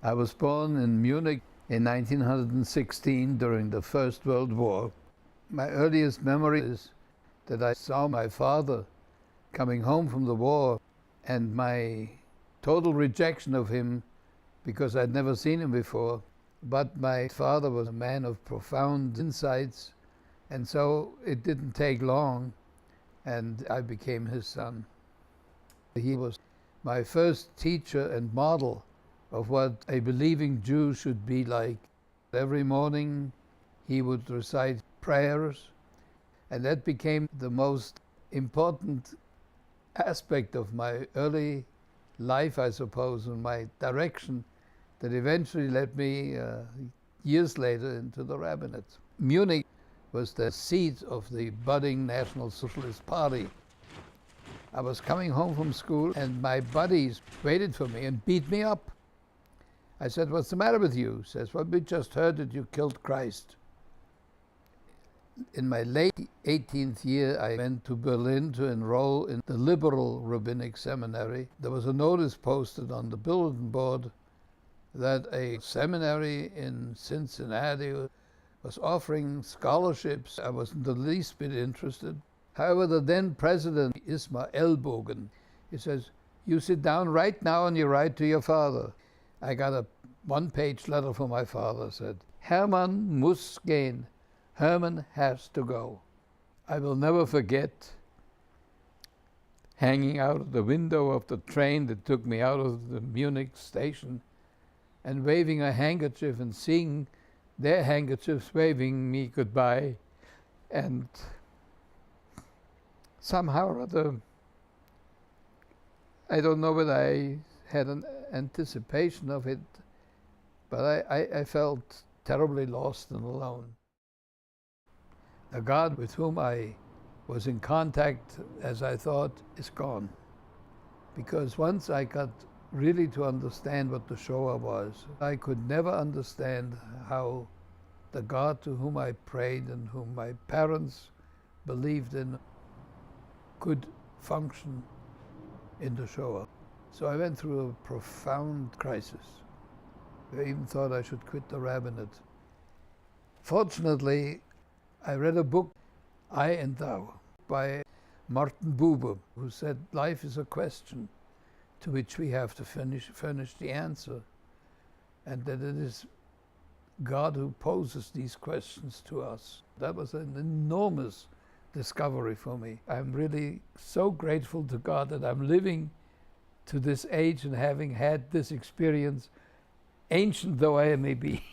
I was born in Munich in 1916 during the First World War. My earliest memory is that I saw my father coming home from the war, and my total rejection of him because I'd never seen him before. But my father was a man of profound insights, and so it didn't take long, and I became his son. He was my first teacher and model of what a believing Jew should be like. Every morning he would recite prayers, and that became the most important aspect of my early life, I suppose, and my direction that eventually led me years later into the rabbinate. Munich was the seat of the budding National Socialist Party. I was coming home from school and my buddies waited for me and beat me up. I said, "What's the matter with you?" He says, "Well, we just heard that you killed Christ." In my late 18th year, I went to Berlin to enroll in the liberal rabbinic seminary. There was a notice posted on the bulletin board that a seminary in Cincinnati was offering scholarships. I wasn't the least bit interested. However, the then president, Ismar Ellbogen, he says, "You sit down right now and you write to your father." I got a one-page letter from my father, said, "Herman muss gehen. Herman has to go." I will never forget hanging out of the window of the train that took me out of the Munich station and waving a handkerchief and seeing their handkerchiefs waving me goodbye. And somehow or other, I don't know whether I had an anticipation of it, but I felt terribly lost and alone. The God with whom I was in contact, as I thought, is gone. Because once I got really to understand what the Shoah was, I could never understand how the God to whom I prayed and whom my parents believed in could function in the Shoah. So I went through a profound crisis. I even thought I should quit the rabbinate. Fortunately, I read a book, I and Thou, by Martin Buber, who said life is a question to which we have to furnish the answer, and that it is God who poses these questions to us. That was an enormous discovery for me. I'm really so grateful to God that I'm living to this age and having had this experience, ancient though I may be.